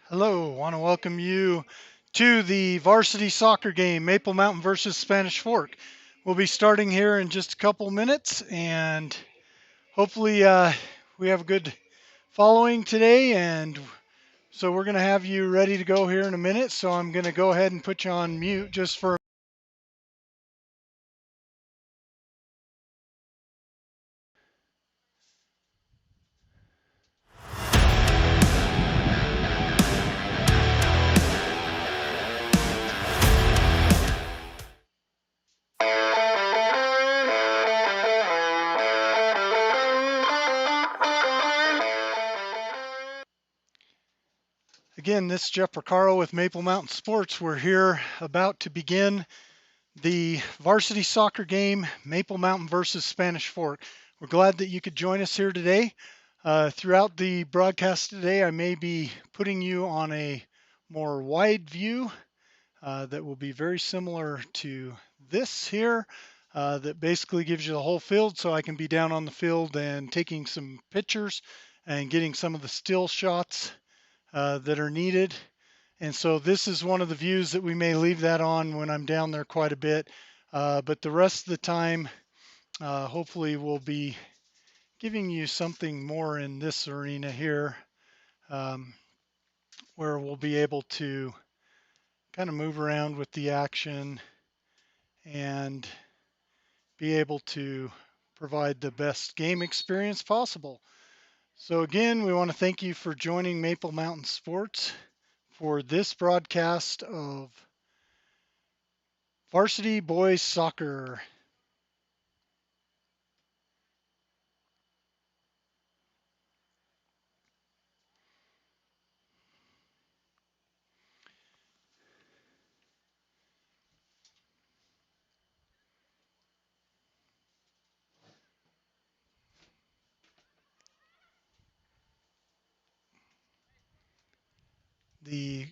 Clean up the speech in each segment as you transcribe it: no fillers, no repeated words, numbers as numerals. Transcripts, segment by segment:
Hello, want to welcome you to the varsity soccer game, Maple Mountain versus Spanish Fork. We'll be starting here in just a couple minutes, and hopefully we have a good following today. And so we're going to have you ready to go here in a minute. So I'm going to go ahead and put you on mute just for. Again, this is Jeff Porcaro with Maple Mountain Sports. We're here about to begin the varsity soccer game, Maple Mountain versus Spanish Fork. We're glad that you could join us here today. Throughout the broadcast today, I may be putting you on a more wide view that will be very similar to this here, that basically gives you the whole field so I can be down on the field and taking some pictures and getting some of the still shots that are needed. And so this is one of the views that we may leave that on when I'm down there quite a bit. But the rest of the time, hopefully we'll be giving you something more in this arena here, um, where we'll be able to kind of move around with the action and be able to provide the best game experience possible. So again, we want to thank you for joining Maple Mountain Sports for this broadcast of Varsity Boys Soccer. The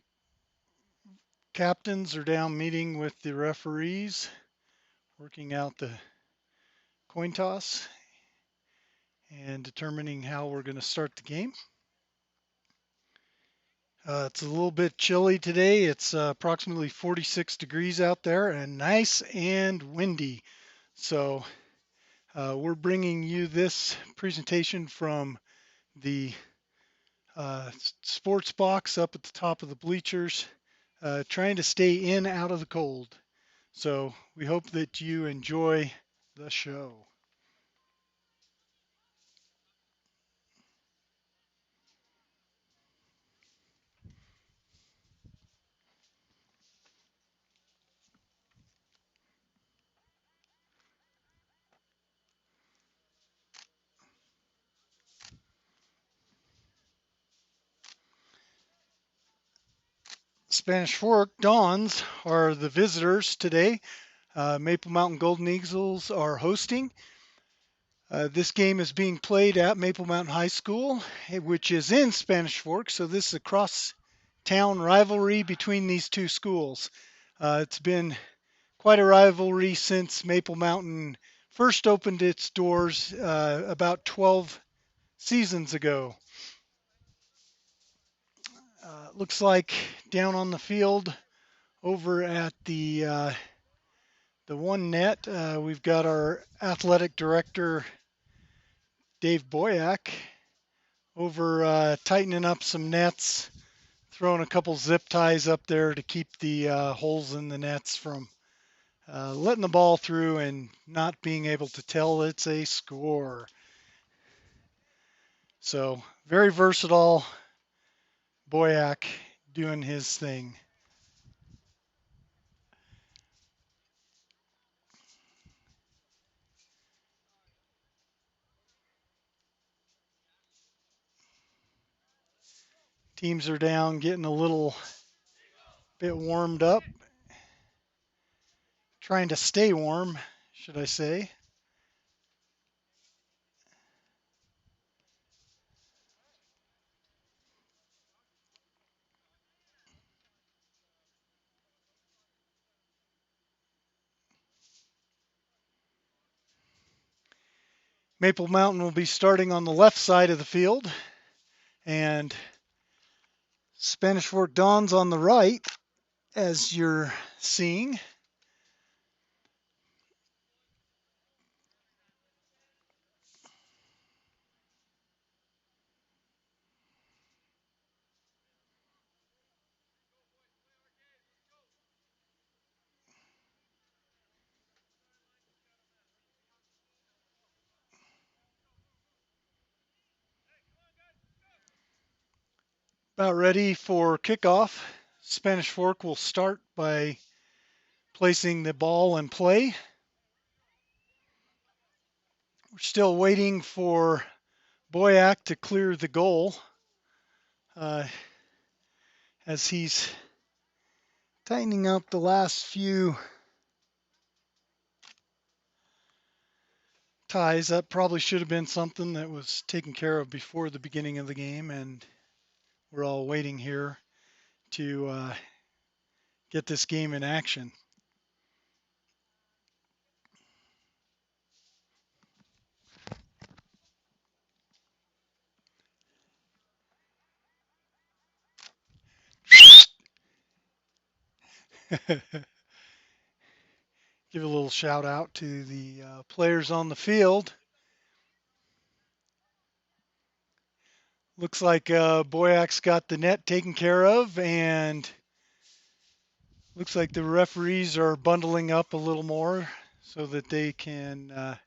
captains are down meeting with the referees, working out the coin toss and determining how we're going to start the game. It's a little bit chilly today. It's approximately 46 degrees out there and nice and windy. So we're bringing you this presentation from the sports box up at the top of the bleachers, trying to stay in out of the cold. So we hope that you enjoy the show. Spanish Fork Dons are the visitors today. Maple Mountain Golden Eagles are hosting. This game is being played at Maple Mountain High School, which is in Spanish Fork. So this is a cross-town rivalry between these two schools. It's been quite a rivalry since Maple Mountain first opened its doors about 12 seasons ago. Looks like down on the field over at the one net, we've got our athletic director, Dave Boyack, over tightening up some nets, throwing a couple zip ties up there to keep the holes in the nets from letting the ball through and not being able to tell it's a score. So very versatile, Boyack doing his thing. Teams are down, getting a little bit warmed up, trying to stay warm, should I say. Maple Mountain will be starting on the left side of the field, and Spanish Fork Dons on the right, as you're seeing. About ready for kickoff. Spanish Fork will start by placing the ball in play. We're still waiting for Boyack to clear the goal uh, as he's tightening up the last few ties. That probably should have been something that was taken care of before the beginning of the game, and we're all waiting here to get this game in action. Give a little shout out to the players on the field. Looks like Boyak's got the net taken care of, and looks like the referees are bundling up a little more so that they can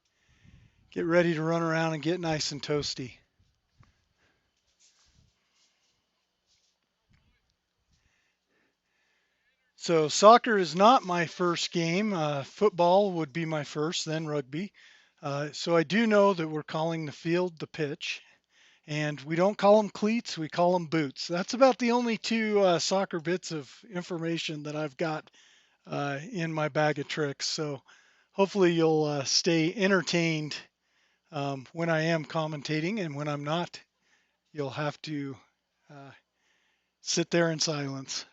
get ready to run around and get nice and toasty. So soccer is not my first game. Football would be my first, then rugby. So I do know that we're calling the field the pitch, and we don't call them cleats, we call them boots. That's about the only two soccer bits of information that I've got in my bag of tricks. So hopefully you'll stay entertained when I am commentating, and when I'm not, you'll have to uh, sit there in silence.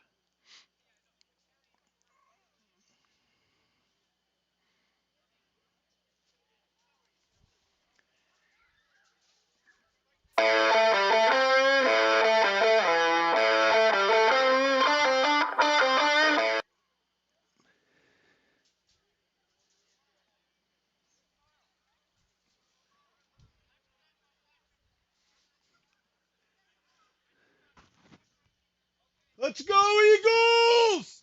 Let's go, Eagles!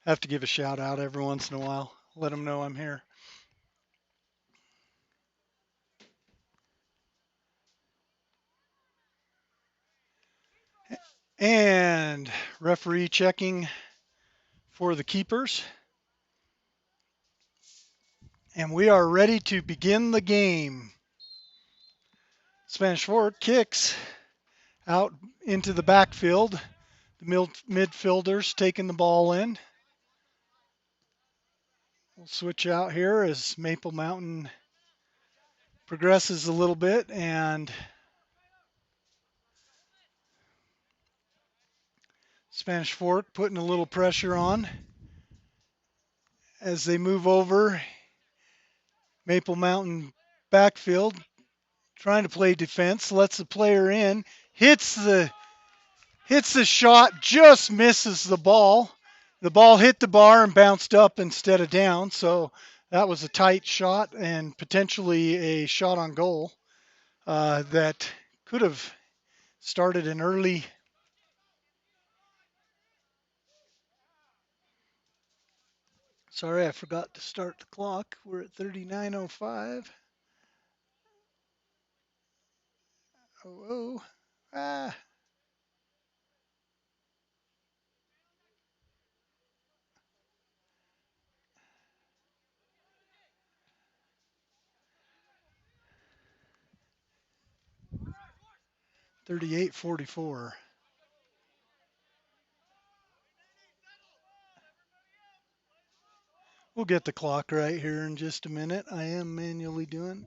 Have to give a shout out every once in a while. Let them know I'm here. And referee checking for the keepers. And we are ready to begin the game. Spanish Fork kicks out into the backfield. The midfielders taking the ball in. We'll switch out here as Maple Mountain progresses a little bit, and Spanish Fork putting a little pressure on as they move over. Maple Mountain backfield trying to play defense, lets the player in, hits the shot, just misses the ball. The ball hit the bar and bounced up instead of down, so that was a tight shot and potentially a shot on goal that could have started an early. Sorry, I forgot to start the clock. We're at 39:05. Oh, oh. Ah. 38:44. We'll get the clock right here in just a minute. I am manually doing.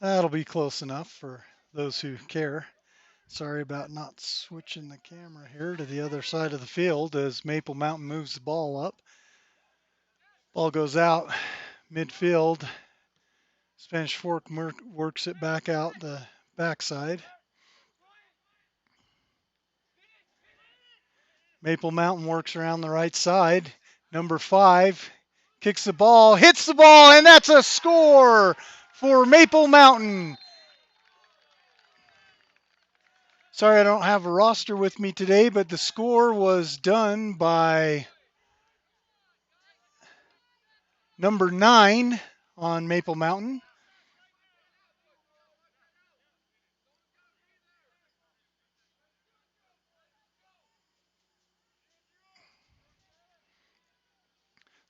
That'll be close enough for those who care. Sorry about not switching the camera here to the other side of the field as Maple Mountain moves the ball up. Ball goes out midfield. Spanish Fork works it back out the backside. Maple Mountain works around the right side. Number 5 kicks the ball, hits the ball, and that's a score for Maple Mountain. Sorry I don't have a roster with me today, but the score was done by number 9 on Maple Mountain.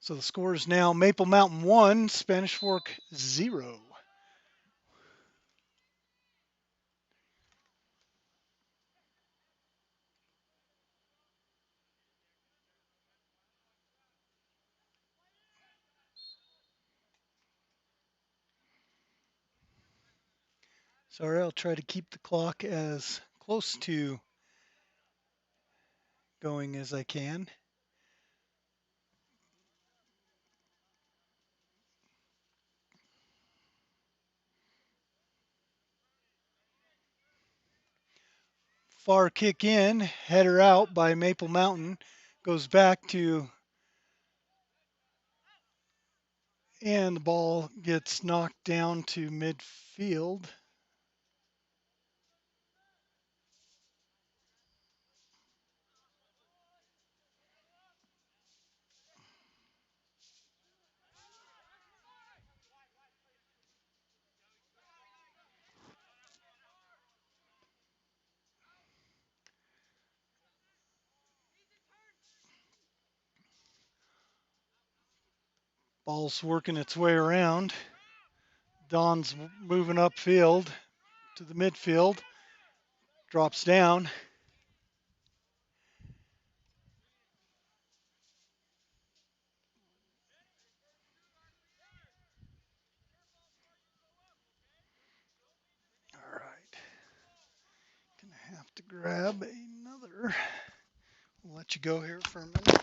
So the score is now Maple Mountain 1, Spanish Fork 0. Sorry, I'll try to keep the clock as close to going as I can. Far kick in, header out by Maple Mountain, goes back to, and the ball gets knocked down to midfield. Ball's working its way around. Don's moving upfield to the midfield, drops down. All right, gonna have to grab another. We'll let you go here for a minute.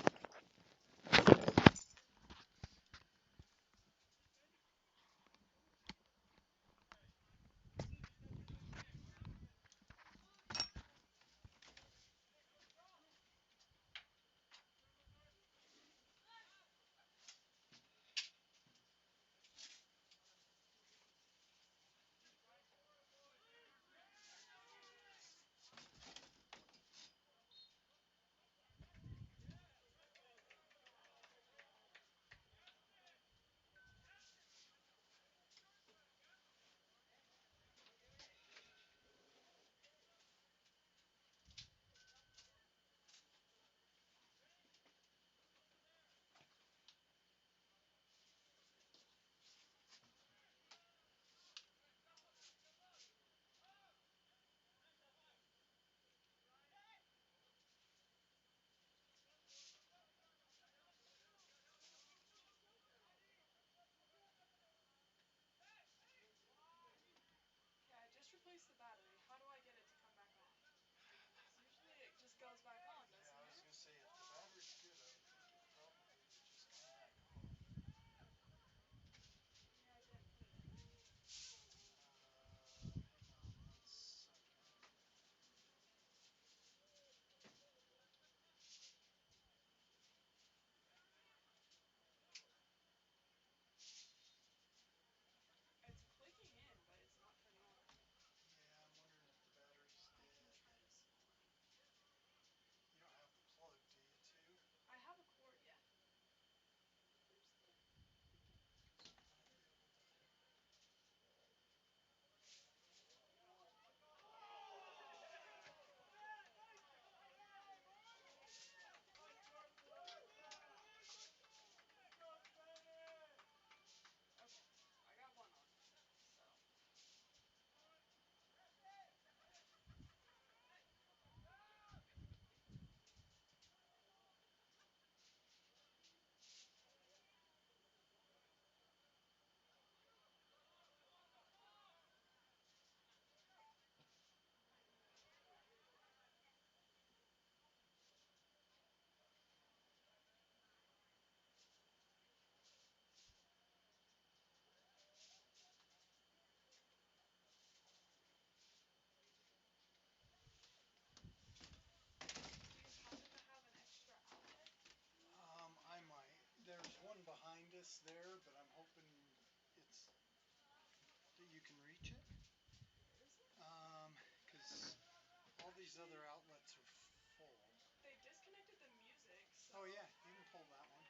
other outlets are full. They disconnected the music. So. Oh yeah, you can pull that one.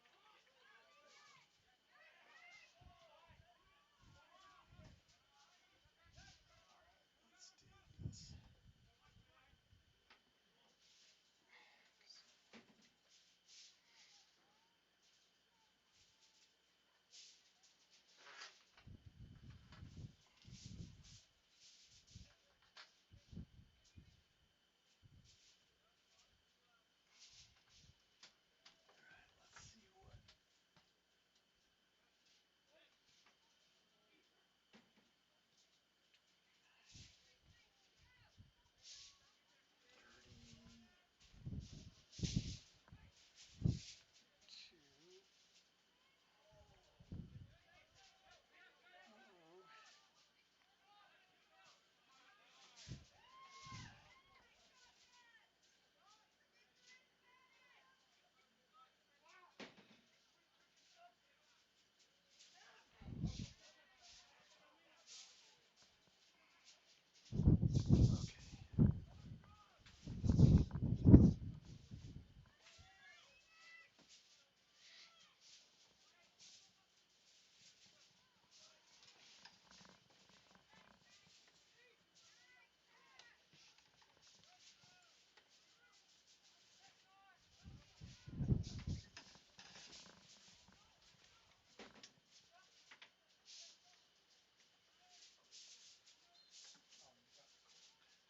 Let's do this. Let's see what 32. Uh-oh. Okay.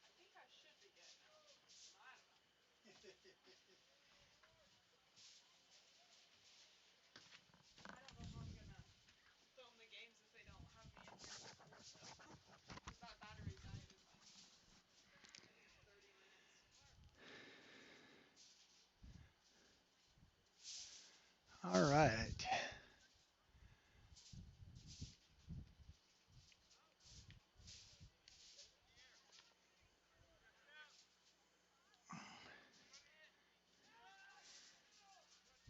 I think I should be getting them. I don't know. I don't know how I'm gonna film the games if they don't have me in here to record stuff. Because that battery died in like, I think 30 minutes. All right.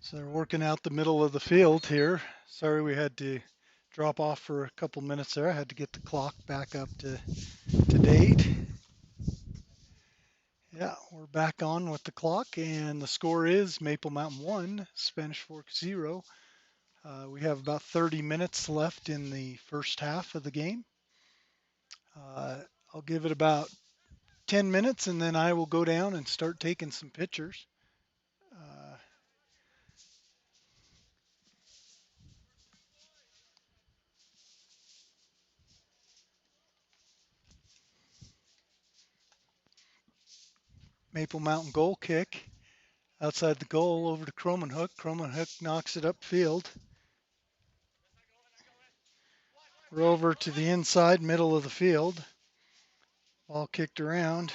So they're working out the middle of the field here. Sorry we had to drop off for a couple minutes there. I had to get the clock back up to date. Yeah, we're back on with the clock, and the score is Maple Mountain 1, Spanish Fork 0. We have about 30 minutes left in the first half of the game. I'll give it about 10 minutes, and then I will go down and start taking some pictures. Uh, Maple Mountain goal kick. Outside the goal over to Cromanhook. Cromanhook knocks it upfield. We're over to the inside middle of the field. Ball kicked around.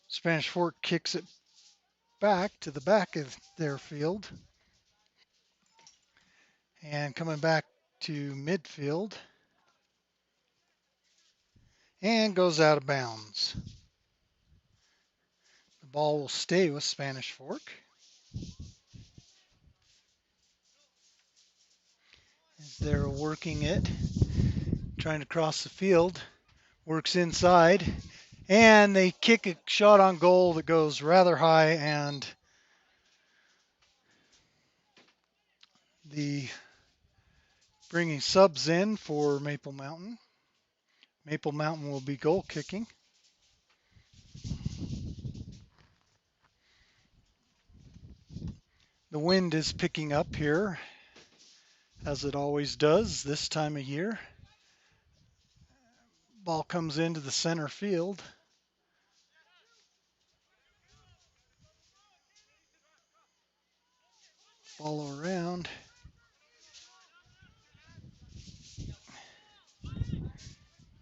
Spanish Fork kicks it back to the back of their field. And coming back to midfield. And goes out of bounds. The ball will stay with Spanish Fork. As they're working it, trying to cross the field. Works inside. And they kick a shot on goal that goes rather high, and the bringing subs in for Maple Mountain. Maple Mountain will be goal kicking. The wind is picking up here, as it always does this time of year. Ball comes into the center field. Follow around.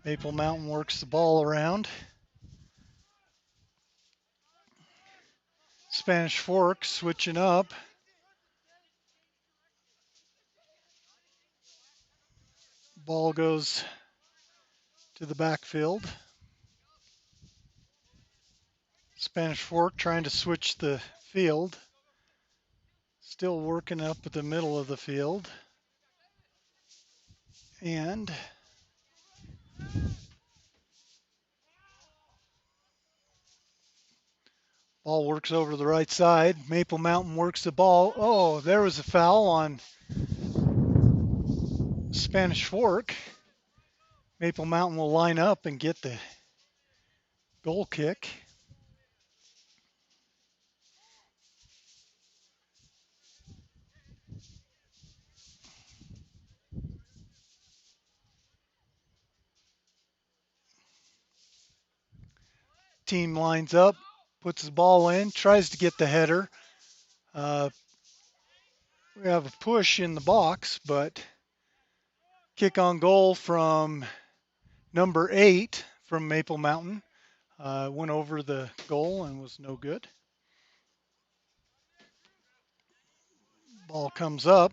Maple Mountain works the ball around. Spanish Fork switching up. Ball goes to the backfield. Spanish Fork trying to switch the field. Still working up at the middle of the field. And Ball works over to the right side. Maple Mountain works the ball. Oh, there was a foul on Spanish Fork. Maple Mountain will line up and get the goal kick. Team lines up, puts the ball in, tries to get the header. We have a push in the box, but kick on goal from number 8 from Maple Mountain. Went over the goal and was no good. Ball comes up.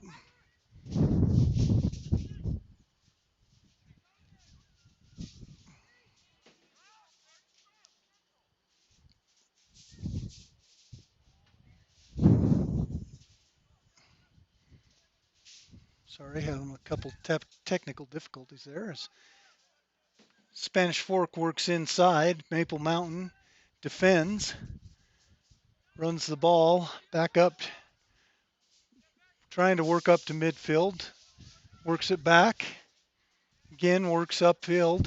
Sorry, having a couple technical difficulties there. As Spanish Fork works inside, Maple Mountain defends, runs the ball back up, trying to work up to midfield, works it back, again works upfield.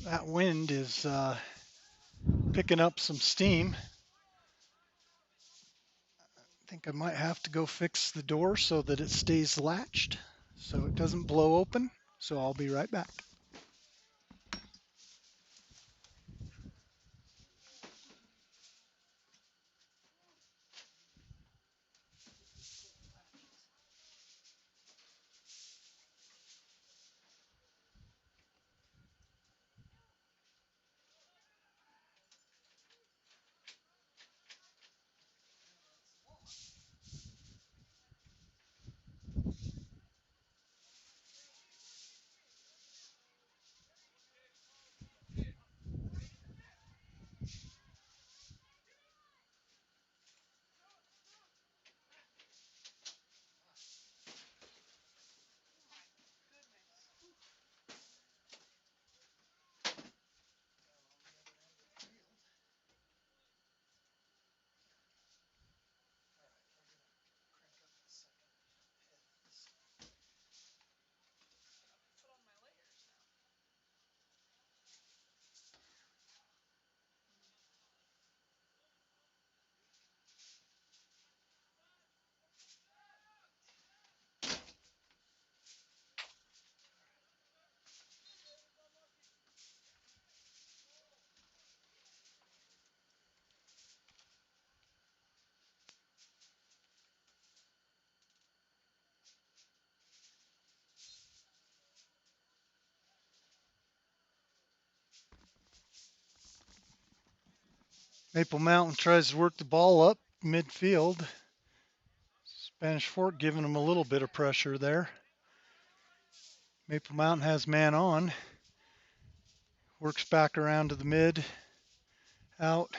That wind is picking up some steam. I think I might have to go fix the door so that it stays latched so it doesn't blow open. So I'll be right back. Maple Mountain tries to work the ball up midfield. Spanish Fork giving them a little bit of pressure there. Maple Mountain has man on. Works back around to the mid. Out.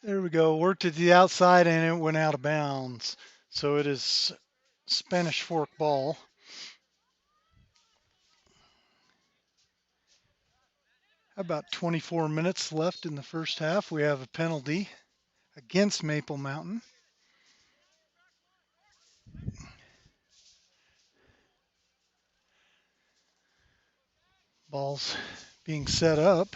There we go. Worked to the outside and it went out of bounds. So it is Spanish Fork ball. About 24 minutes left in the first half. We have a penalty against Maple Mountain. Ball's being set up.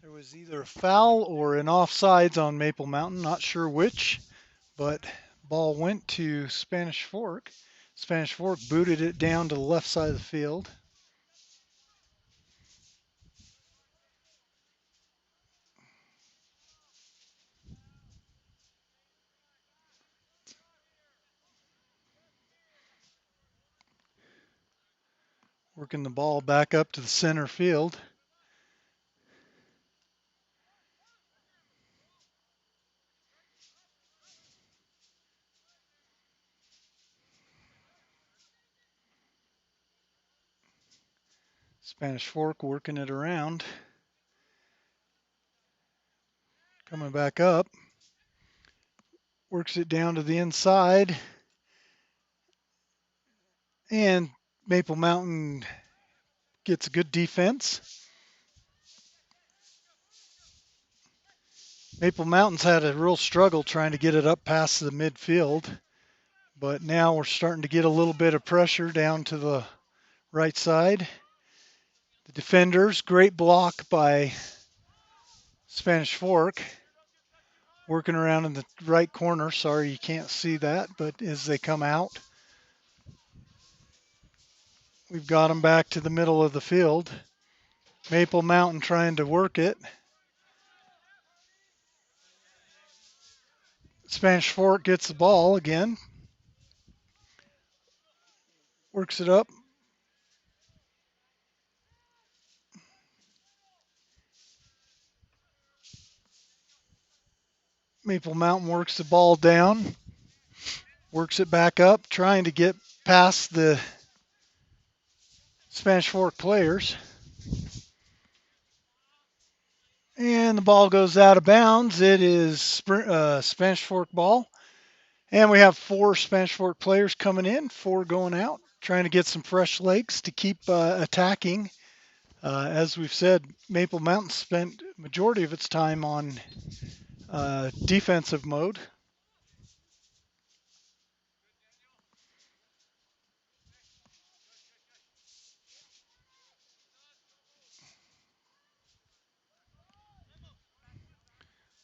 There was either a foul or an offsides on Maple Mountain, not sure which, but Ball went to Spanish Fork. Spanish Fork booted it down to the left side of the field. Working the ball back up to the center field. Spanish Fork working it around. Coming back up. Works it down to the inside. And Maple Mountain gets a good defense. Maple Mountain's had a real struggle trying to get it up past the midfield. But now we're starting to get a little bit of pressure down to the right side. The defenders, great block by Spanish Fork. Working around in the right corner. Sorry you can't see that, but as they come out, we've got them back to the middle of the field. Maple Mountain trying to work it. Spanish Fork gets the ball again. Works it up. Maple Mountain works the ball down. Works it back up, trying to get past the Spanish Fork players. And the ball goes out of bounds. It is Spanish Fork ball. And we have 4 Spanish Fork players coming in, 4 going out, trying to get some fresh legs to keep attacking. As we've said, Maple Mountain spent majority of its time on defensive mode.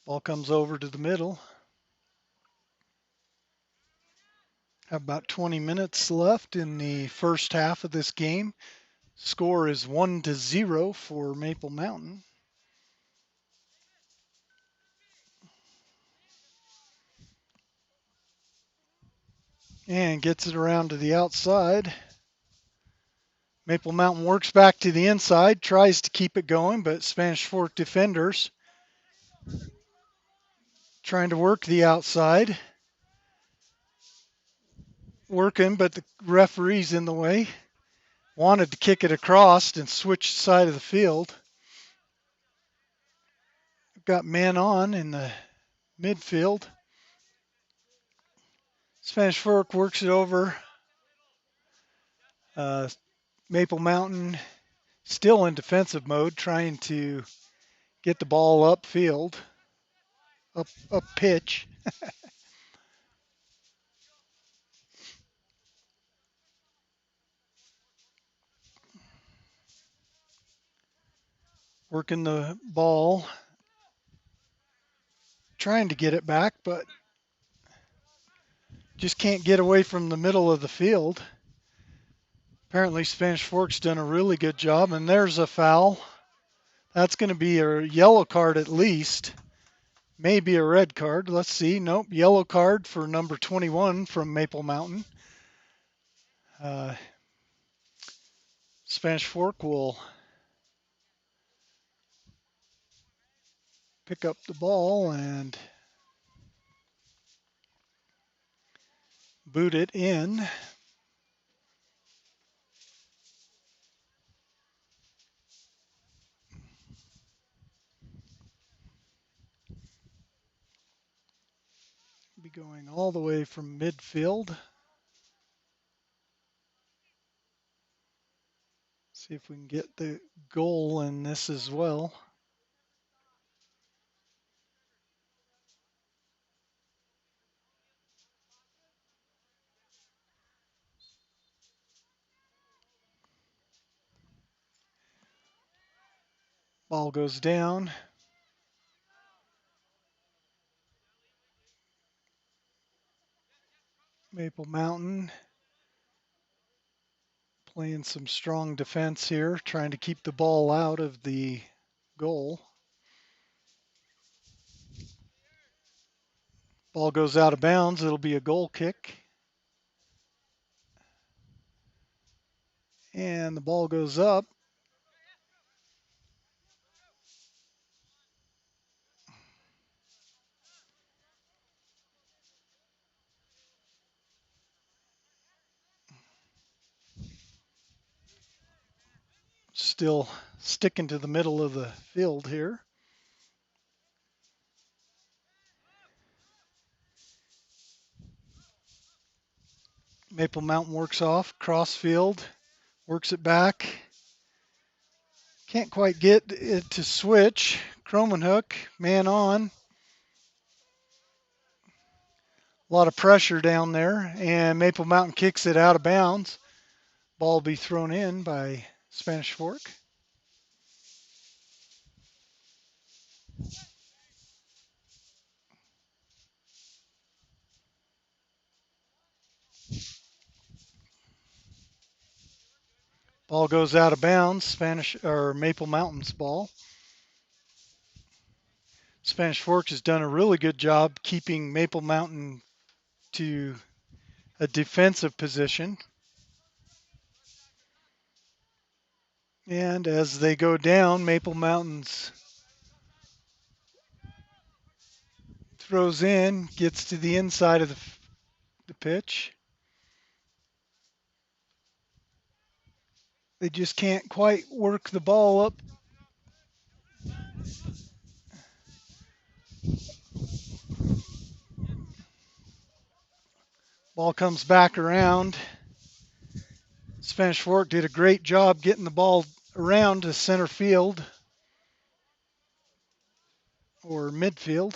Ball comes over to the middle. Have about 20 minutes left in the first half of this game. Score is 1-0 for Maple Mountain. And gets it around to the outside. Maple Mountain works back to the inside, tries to keep it going, but Spanish Fork defenders trying to work the outside. Working, but the referee's in the way. Wanted to kick it across and switch side of the field. Got man on in the midfield. Spanish Fork works it over. Maple Mountain still in defensive mode, trying to get the ball upfield, up pitch. Working the ball, trying to get it back, but just can't get away from the middle of the field. Apparently Spanish Fork's done a really good job, and there's a foul. That's going to be a yellow card at least. Maybe a red card. Let's see. Nope, yellow card for number 21 from Maple Mountain. Spanish Fork will pick up the ball and boot it in. Be going all the way from midfield. See if we can get the goal in this as well. Ball goes down. Maple Mountain playing some strong defense here, trying to keep the ball out of the goal. Ball goes out of bounds. It'll be a goal kick. And the ball goes up. Still sticking to the middle of the field here. Maple Mountain works off, cross field, works it back. Can't quite get it to switch. Cromanhook, man on. A lot of pressure down there, and Maple Mountain kicks it out of bounds. Ball will be thrown in by Spanish Fork. Ball goes out of bounds. Spanish or Maple Mountain's ball. Spanish Fork has done a really good job keeping Maple Mountain to a defensive position. And as they go down, Maple Mountain's throws in, gets to the inside of the pitch. They just can't quite work the ball up. Ball comes back around. Spanish Fork did a great job getting the ball around to center field or midfield.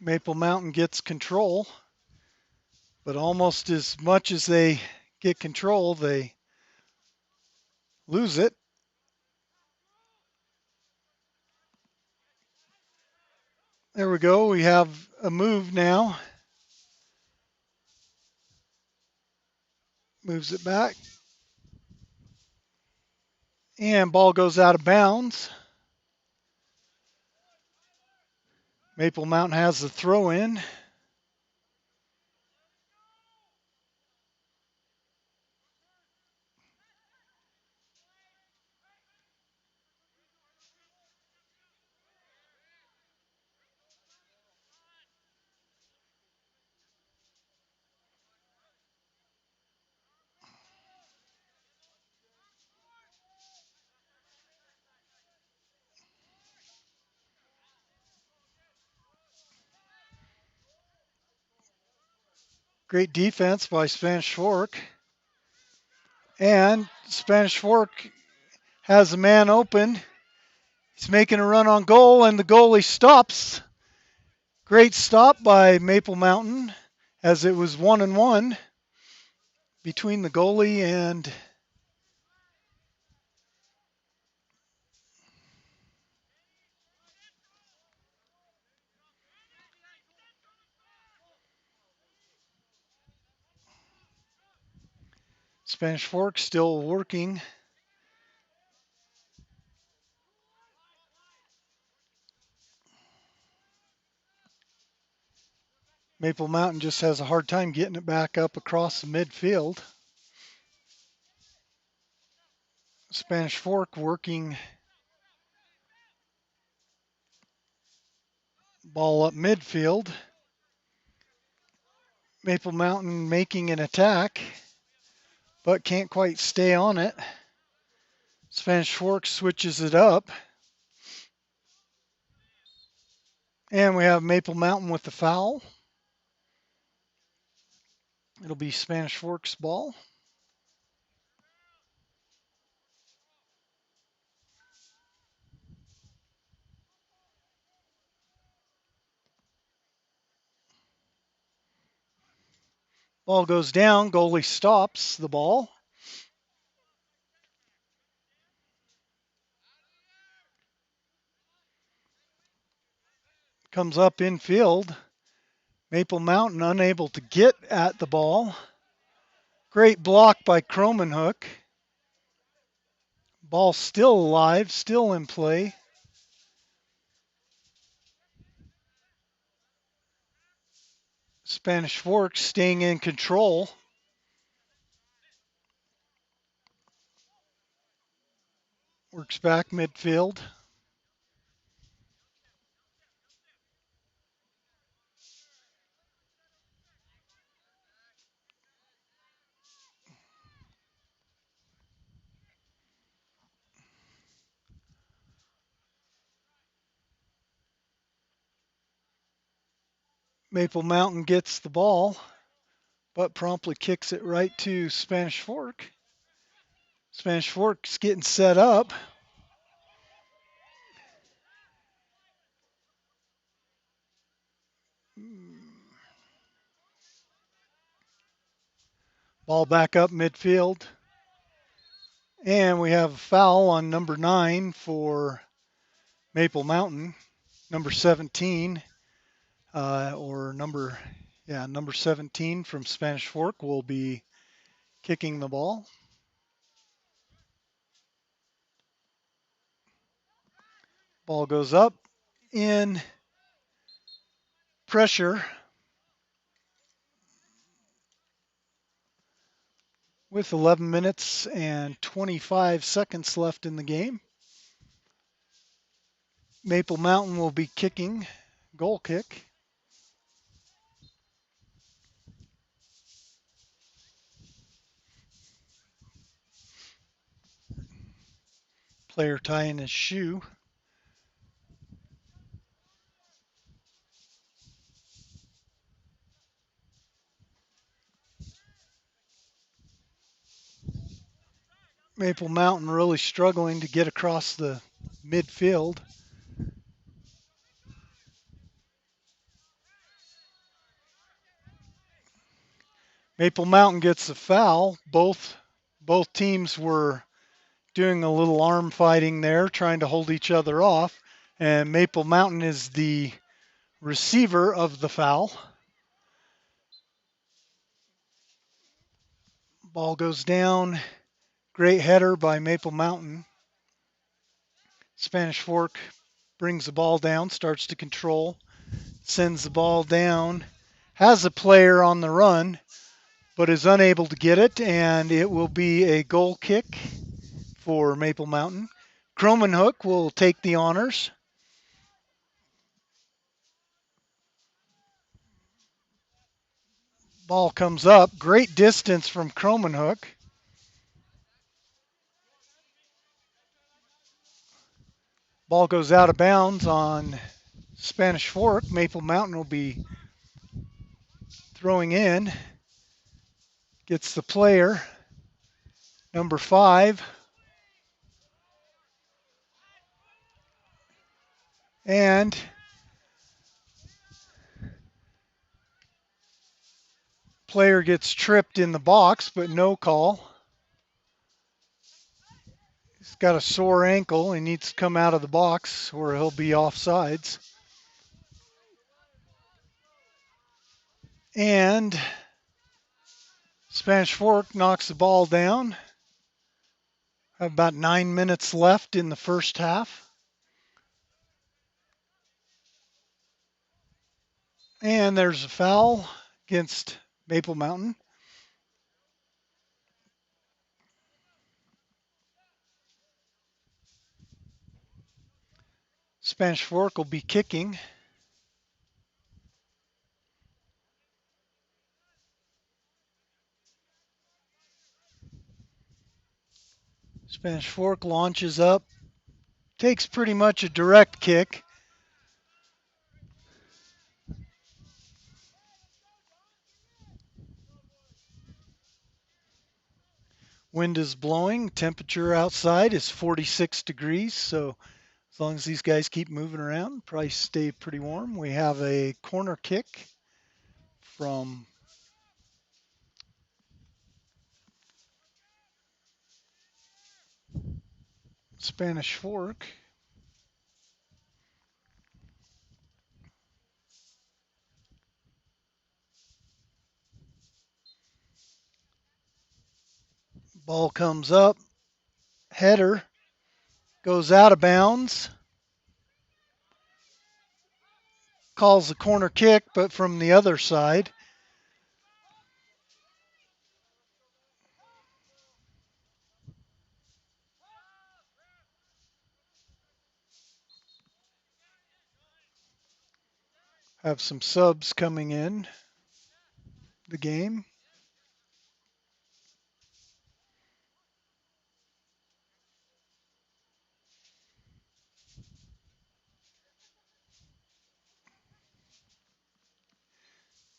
Maple Mountain gets control, but almost as much as they get control, they lose it. There we go. We have a move now. Moves it back. And ball goes out of bounds. Maple Mountain has the throw in. Great defense by Spanish Fork. And Spanish Fork has a man open. He's making a run on goal, and the goalie stops. Great stop by Maple Mountain, as it was 1-1 between the goalie and Spanish Fork still working. Maple Mountain just has a hard time getting it back up across the midfield. Spanish Fork working ball up midfield. Maple Mountain making an attack, but can't quite stay on it. Spanish Fork switches it up. And we have Maple Mountain with the foul. It'll be Spanish Fork's ball. Ball goes down. Goalie stops the ball. Comes up infield. Maple Mountain unable to get at the ball. Great block by Cromanhook. Ball still alive, still in play. Spanish Fork staying in control. Works back midfield. Maple Mountain gets the ball, but promptly kicks it right to Spanish Fork. Spanish Fork's getting set up. Ball back up midfield. And we have a foul on number 9 for Maple Mountain. Number 17, number 17 from Spanish Fork will be kicking the ball. Ball goes up in pressure with 11 minutes and 25 seconds left in the game. Maple Mountain will be kicking, goal kick. Player tying his shoe. Maple Mountain really struggling to get across the midfield. Maple Mountain gets the foul. Both teams were doing a little arm fighting there, trying to hold each other off. And Maple Mountain is the receiver of the foul. Ball goes down. Great header by Maple Mountain. Spanish Fork brings the ball down, starts to control, sends the ball down, has a player on the run, but is unable to get it, and it will be a goal kick for Maple Mountain. Cromanhook will take the honors. Ball comes up. Great distance from Cromanhook. Ball goes out of bounds on Spanish Fork. Maple Mountain will be throwing in. Gets the player, number 5. And player gets tripped in the box, but no call. He's got a sore ankle. He needs to come out of the box or he'll be offsides. And Spanish Fork knocks the ball down. About 9 minutes left in the first half. And there's a foul against Maple Mountain. Spanish Fork will be kicking. Spanish Fork launches up, takes pretty much a direct kick. Wind is blowing. Temperature outside is 46 degrees, so as long as these guys keep moving around, probably stay pretty warm. We have a corner kick from Spanish Fork. Ball comes up, header, goes out of bounds, calls the corner kick, but from the other side. Have some subs coming in the game.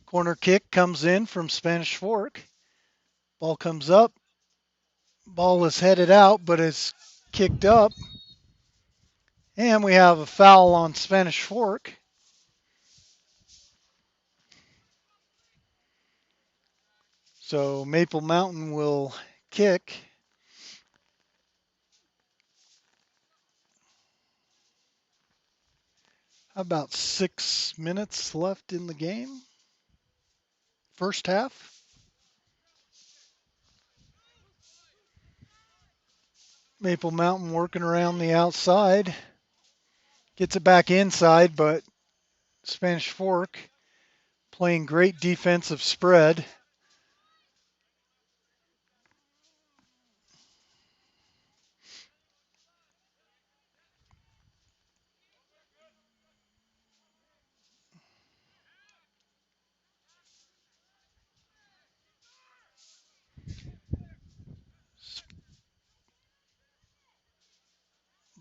Corner kick comes in from Spanish Fork. Ball comes up. Ball is headed out, but is kicked up. And we have a foul on Spanish Fork. So Maple Mountain will kick. About 6 minutes left in the game. First half. Maple Mountain working around the outside. Gets it back inside, but Spanish Fork playing great defensive spread.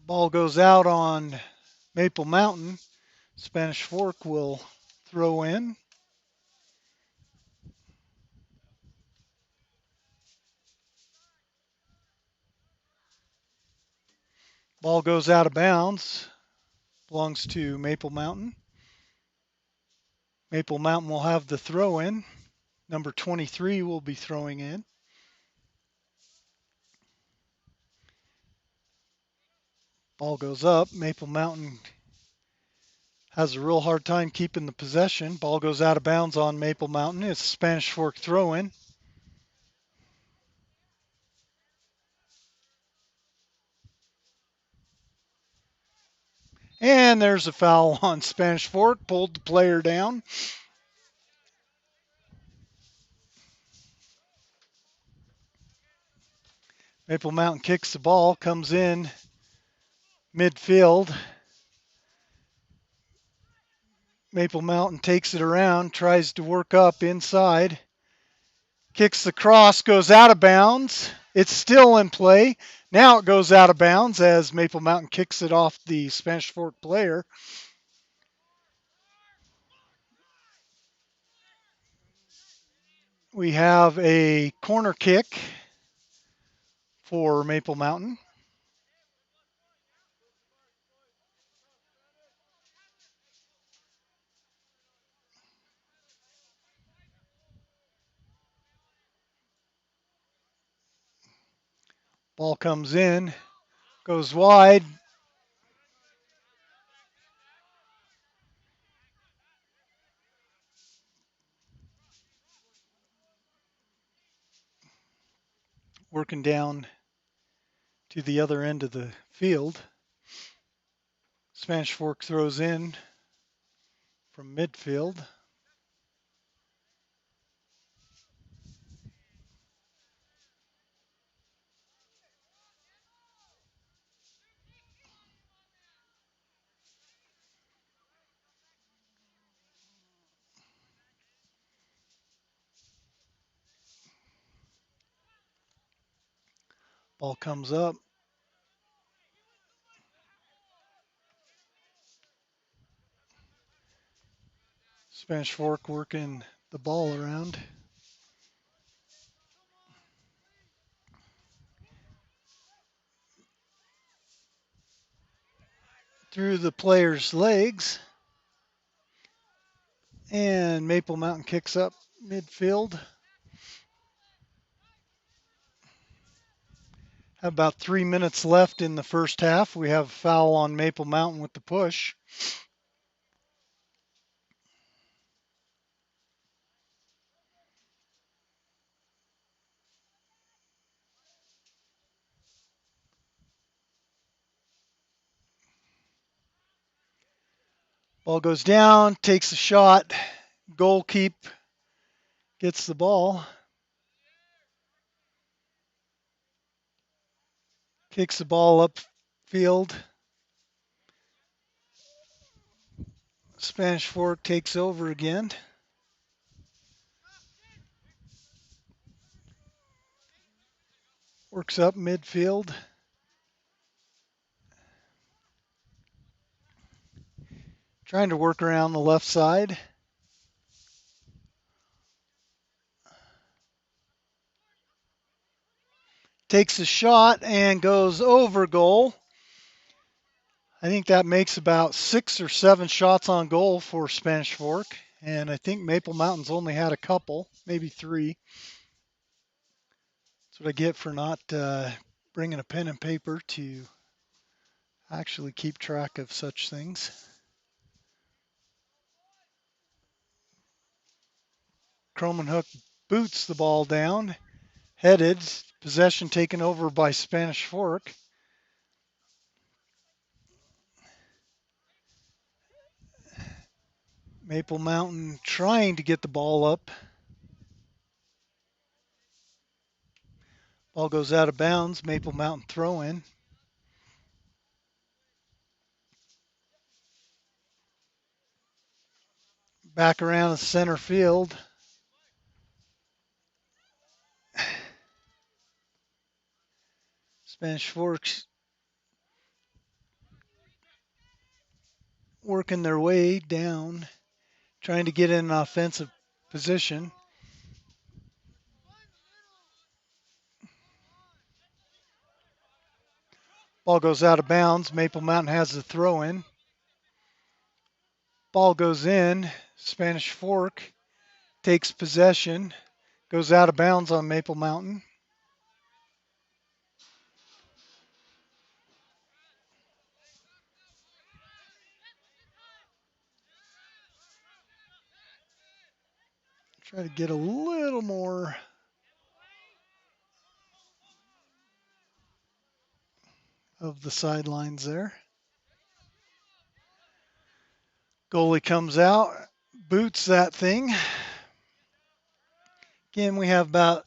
Ball goes out on Maple Mountain. Spanish Fork will throw in. Ball goes out of bounds. Belongs to Maple Mountain. Maple Mountain will have the throw in. Number 23 will be throwing in. Ball goes up. Maple Mountain has a real hard time keeping the possession. Ball goes out of bounds on Maple Mountain. It's a Spanish Fork throw in. And there's a foul on Spanish Fork. Pulled the player down. Maple Mountain kicks the ball, comes in midfield. Maple Mountain takes it around, tries to work up inside. Kicks the cross, goes out of bounds. It's still in play. Now it goes out of bounds as Maple Mountain kicks it off the Spanish Fork player. We have a corner kick for Maple Mountain. Ball comes in, goes wide. Working down to the other end of the field. Spanish Fork throws in from midfield. Ball comes up. Spanish Fork working the ball around. Through the player's legs. And Maple Mountain kicks up midfield. About 3 minutes left in the first half. We have a foul on Maple Mountain with the push. Ball goes down, takes a shot, goal keep, gets the ball, kicks the ball upfield. Spanish Fork takes over again. Works up midfield. Trying to work around the left side. Takes a shot and goes over goal. I think that makes about 6 or 7 shots on goal for Spanish Fork. And I think Maple Mountain's only had a couple, maybe 3. That's what I get for not bringing a pen and paper to actually keep track of such things. Cromanhook boots the ball down, headed, possession taken over by Spanish Fork. Maple Mountain trying to get the ball up. Ball goes out of bounds. Maple Mountain throw in. Back around the center field. Spanish Forks working their way down, trying to get in an offensive position. Ball goes out of bounds. Maple Mountain has the throw in. Ball goes in. Spanish Fork takes possession. Goes out of bounds on Maple Mountain. Try to get a little more of the sidelines there. Goalie comes out, boots that thing. Again, we have about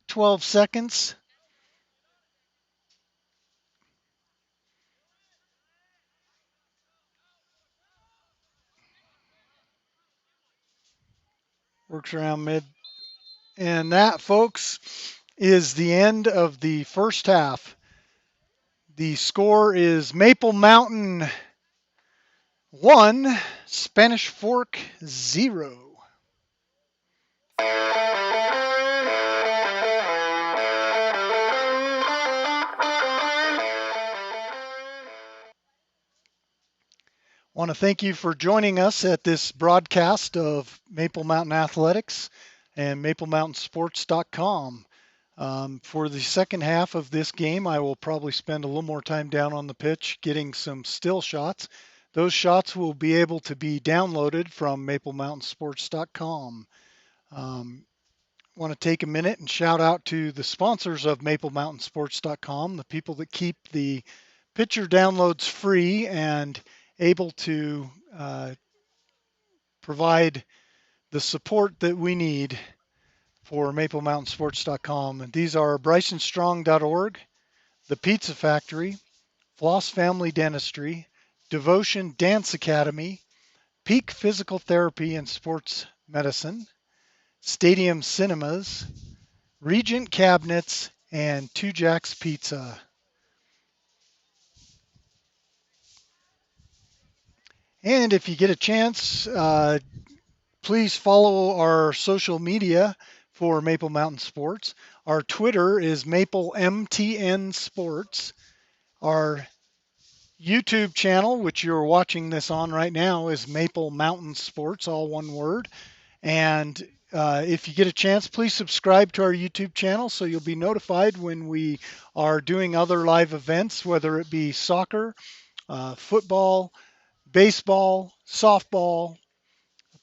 12 seconds. Works around mid. And that, folks, is the end of the first half. The score is Maple Mountain 1, Spanish Fork 0. Want to thank you for joining us at this broadcast of Maple Mountain Athletics and MapleMountainSports.com. For the second half of this game, I will probably spend a little more time down on the pitch getting some still shots. Those shots will be able to be downloaded from MapleMountainSports.com. Want to take a minute and shout out to the sponsors of MapleMountainSports.com, the people that keep the picture downloads free and able to provide the support that we need for MapleMountainSports.com. And these are BrysonStrong.org, The Pizza Factory, Floss Family Dentistry, Devotion Dance Academy, Peak Physical Therapy and Sports Medicine, Stadium Cinemas, Regent Cabinets, and Two Jacks Pizza. And if you get a chance, please follow our social media for Maple Mountain Sports. Our Twitter is MapleMTN Sports. Our YouTube channel, which you're watching this on right now, is Maple Mountain Sports, all one word. And if you get a chance, please subscribe to our YouTube channel so you'll be notified when we are doing other live events, whether it be soccer, football, baseball, softball,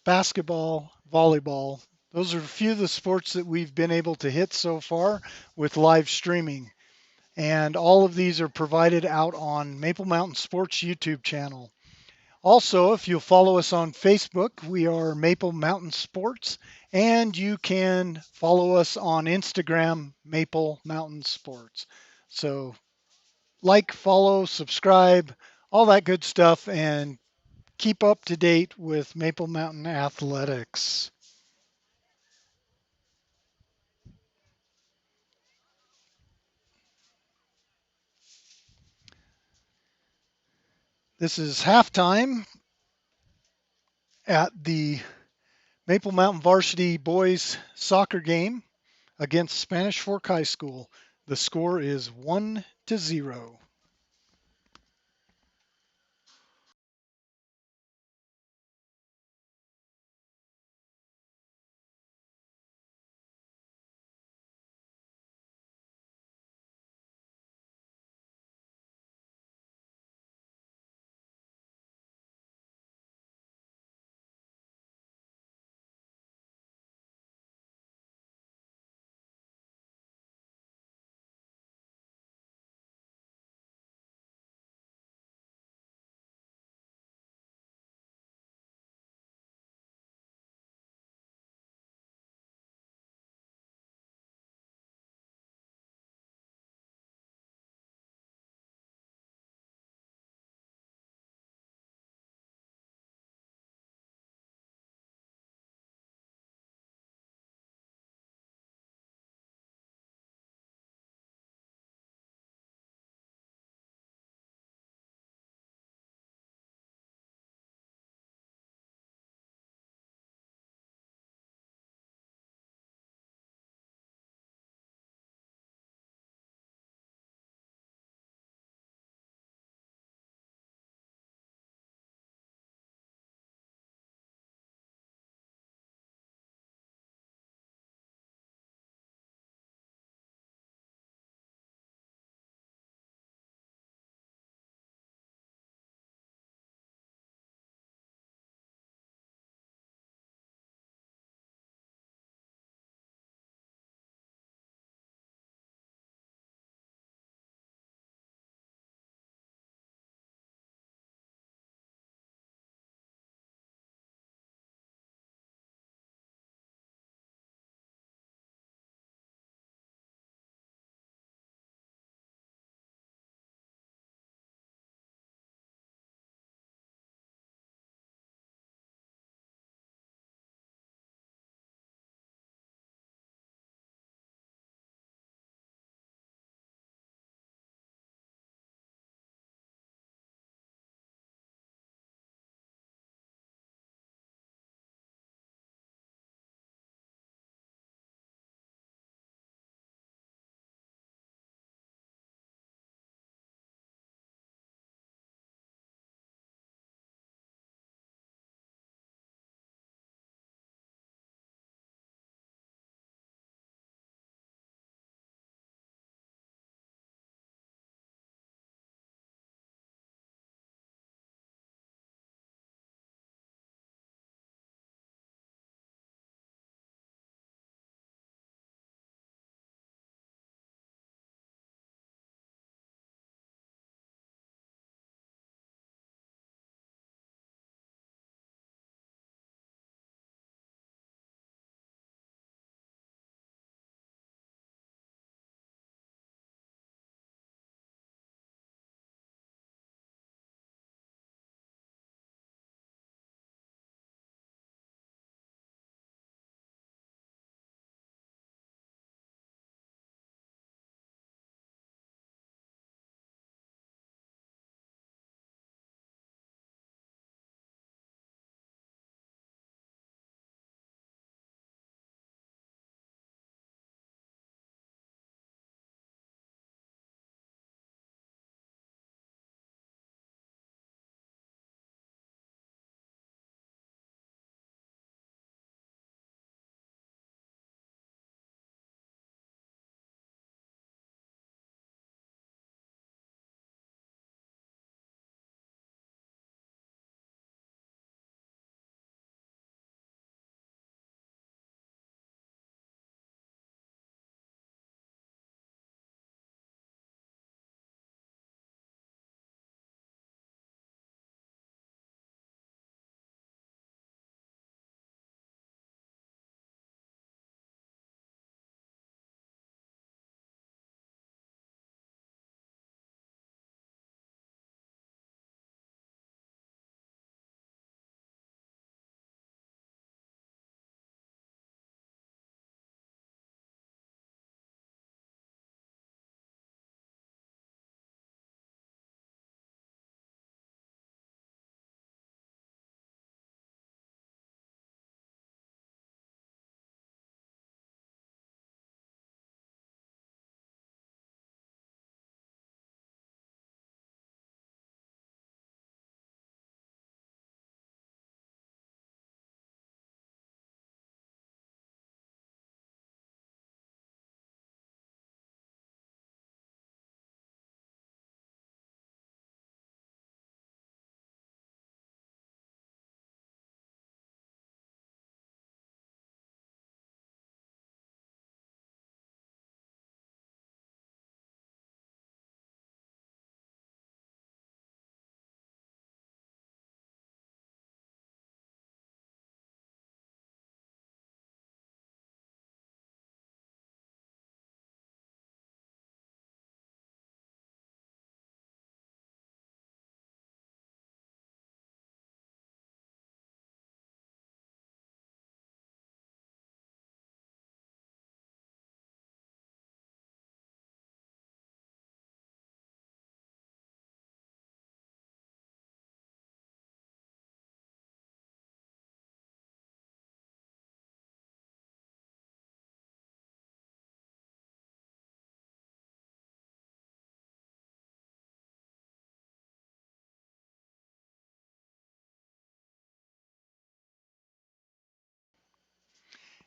basketball, volleyball. Those are a few of the sports that we've been able to hit so far with live streaming. And all of these are provided out on Maple Mountain Sports YouTube channel. Also, if you'll follow us on Facebook, we are Maple Mountain Sports, and you can follow us on Instagram, Maple Mountain Sports. So, like, follow, subscribe, all that good stuff, and keep up to date with Maple Mountain Athletics. This is halftime at the Maple Mountain Varsity boys soccer game against Spanish Fork High School. The score is 1-0.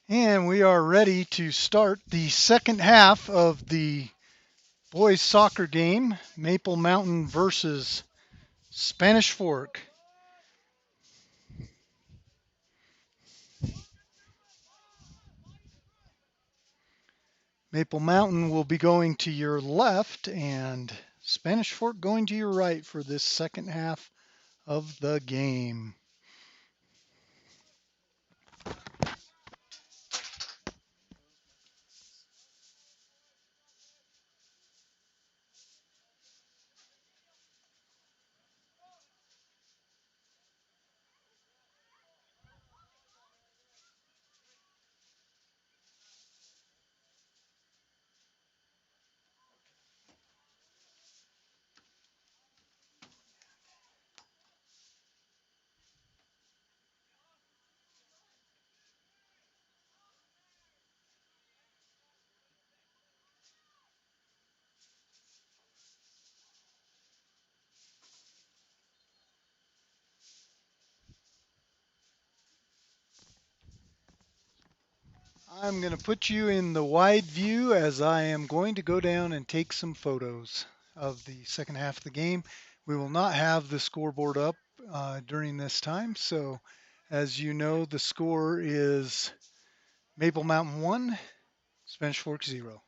And we are ready to start the second half of the boys soccer game, Maple Mountain versus Spanish Fork. Maple Mountain will be going to your left and Spanish Fork going to your right for this second half of the game. I'm going to put you in the wide view as I am going to go down and take some photos of the second half of the game. We will not have the scoreboard up during this time. So as you know, the score is Maple Mountain 1, Spanish Fork 0.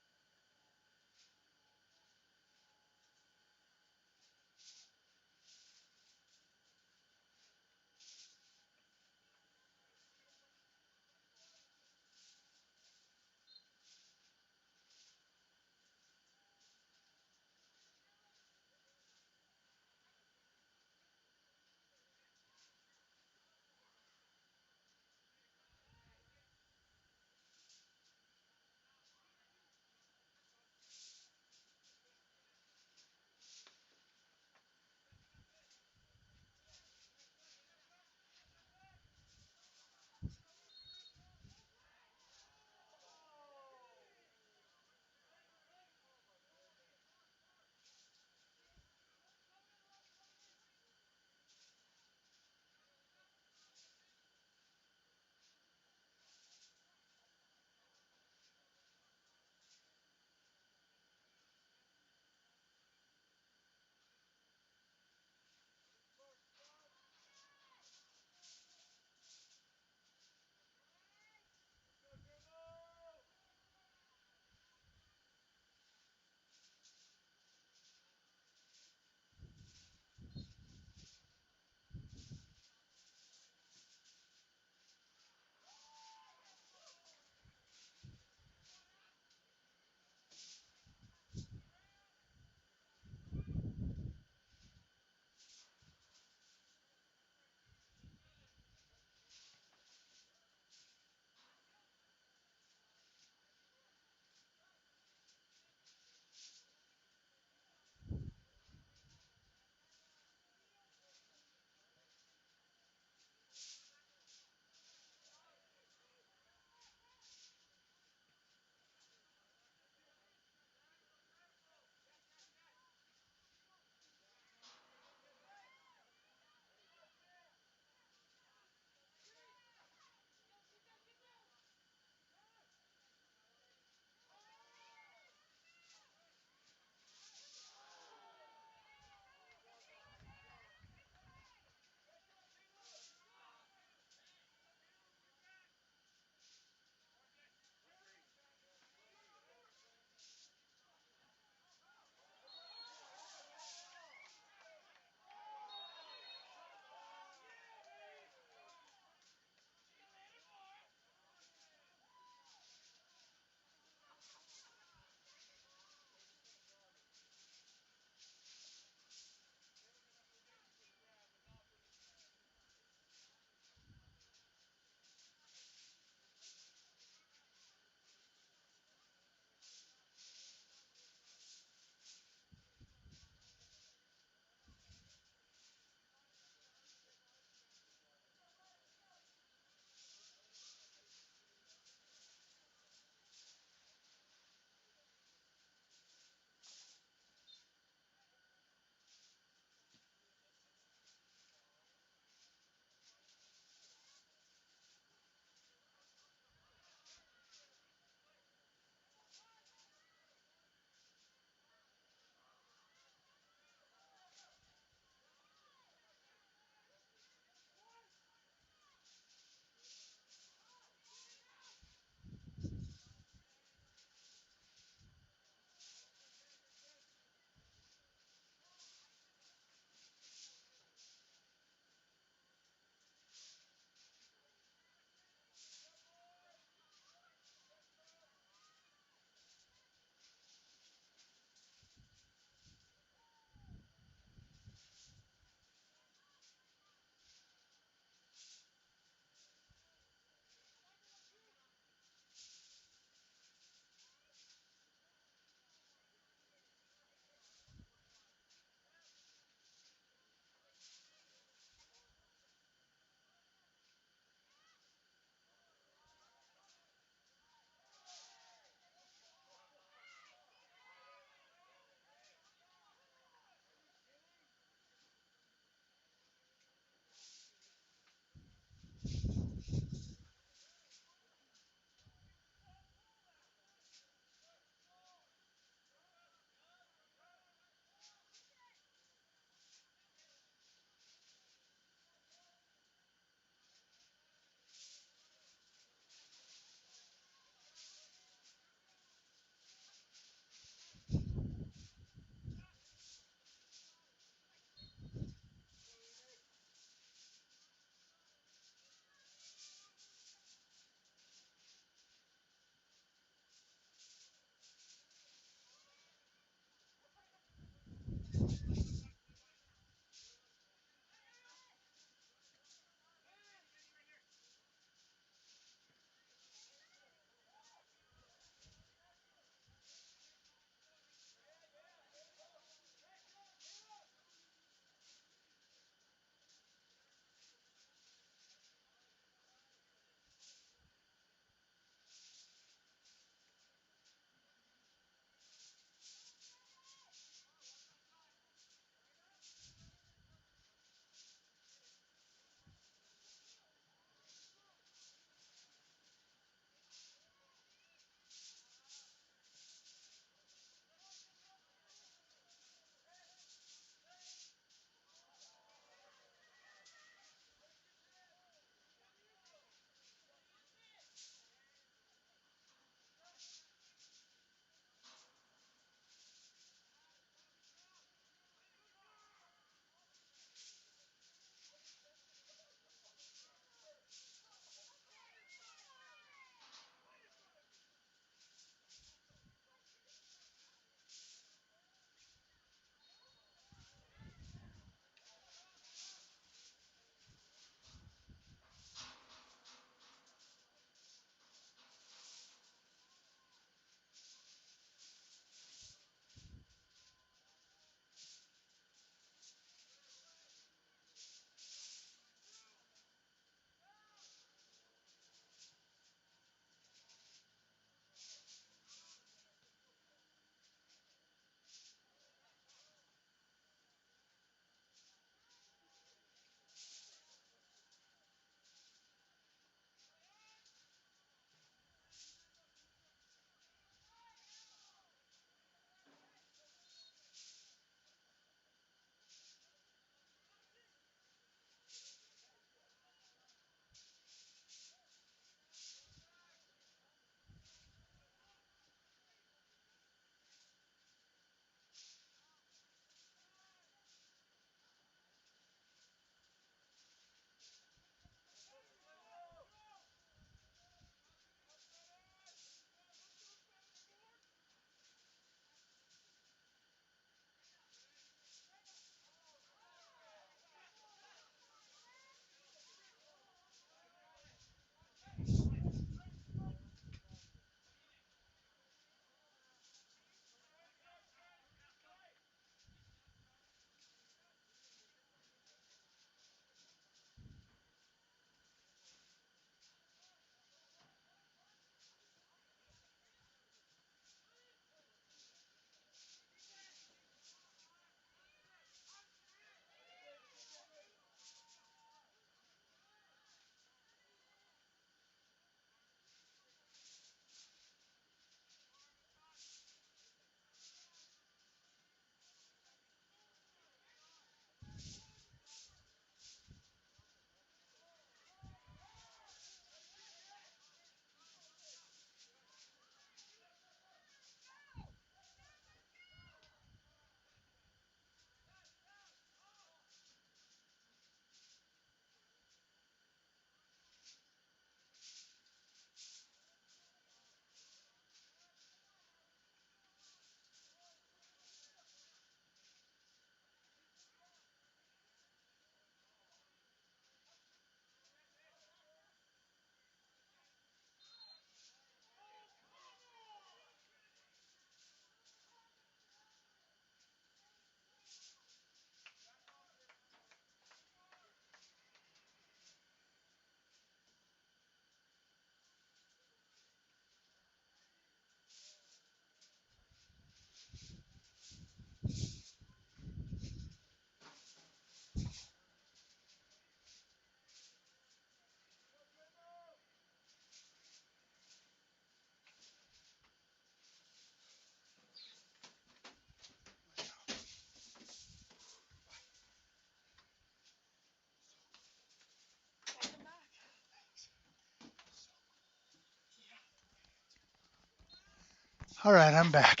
All right, I'm back.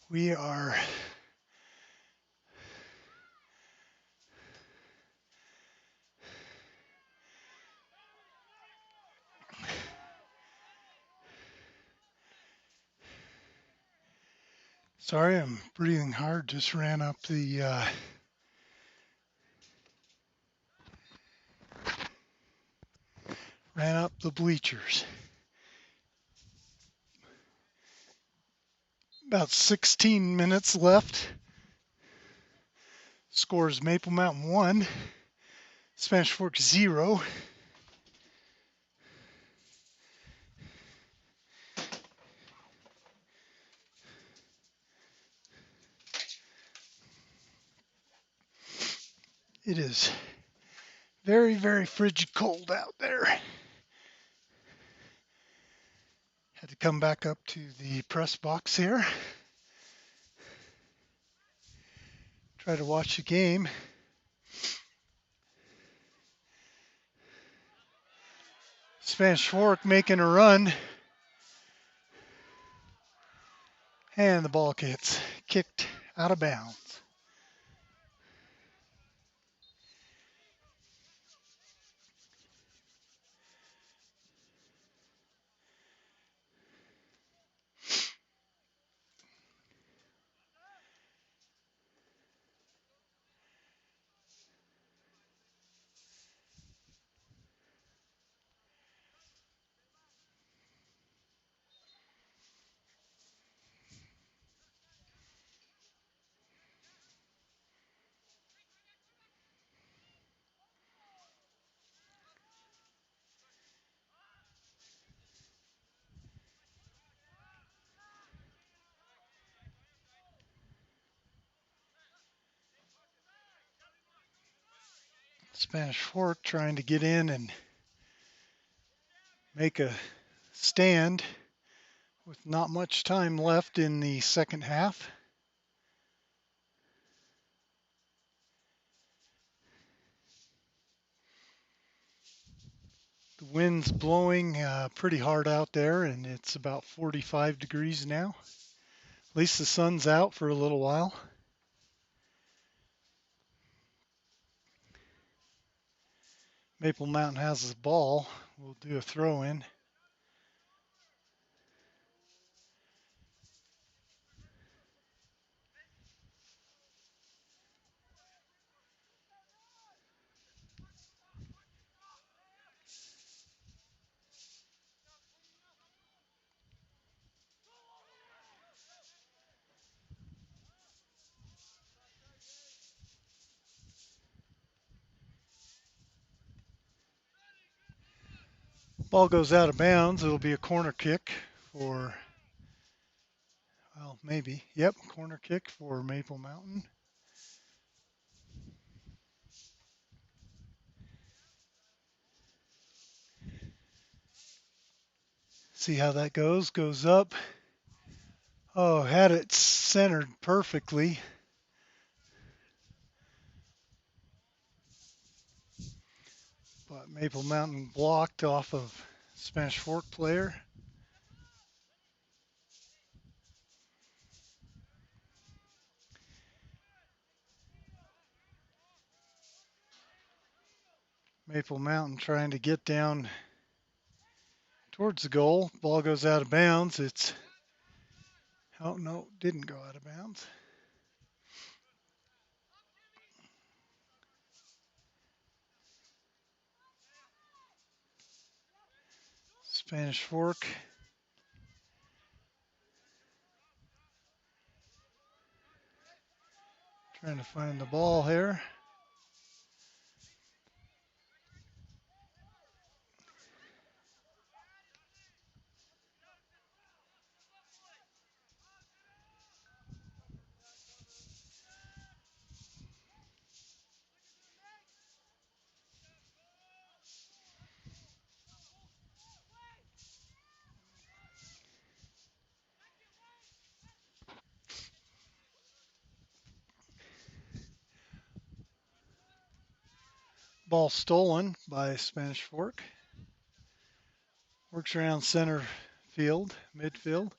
We are sorry, I'm breathing hard. Just ran up the bleachers. About 16 minutes left. Scores Maple Mountain 1, Spanish Fork 0. It is very, very frigid cold out there. Had to come back up to the press box here. Try to watch the game. Spanish Fork making a run. And the ball gets kicked out of bounds. Spanish Fork trying to get in and make a stand with not much time left in the second half. The wind's blowing pretty hard out there, and it's about 45 degrees now. At least the sun's out for a little while. Maple Mountain has the ball. We'll do a throw in. Ball goes out of bounds. It'll be a corner kick for, well, maybe. Yep, corner kick for Maple Mountain. See how that goes. Goes up. Oh, had it centered perfectly. But Maple Mountain blocked off of Spanish Fork player. Maple Mountain trying to get down towards the goal. Ball goes out of bounds. Oh no, didn't go out of bounds. Spanish Fork trying to find the ball here. Ball stolen by Spanish Fork. Works around center field, midfield.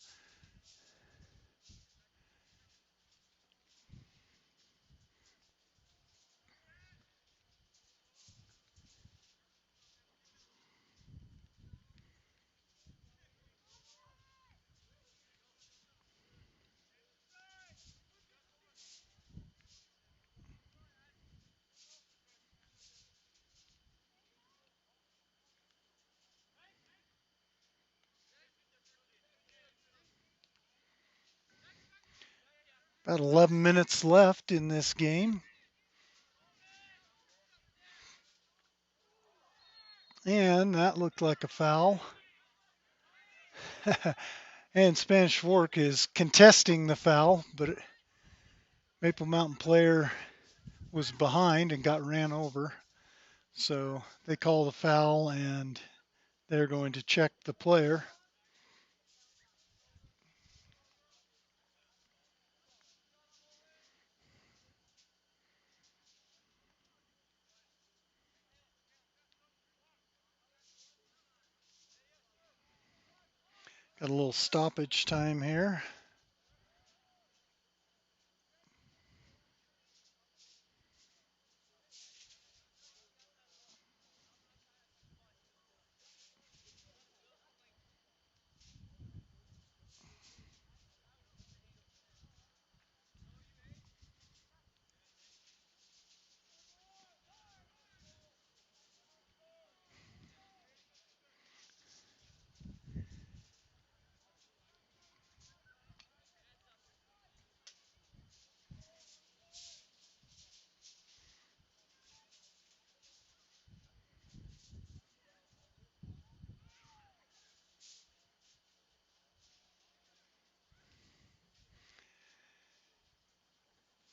About 11 minutes left in this game. And that looked like a foul. And Spanish Fork is contesting the foul, but Maple Mountain player was behind and got ran over. So they call the foul and they're going to check the player. Got a little stoppage time here.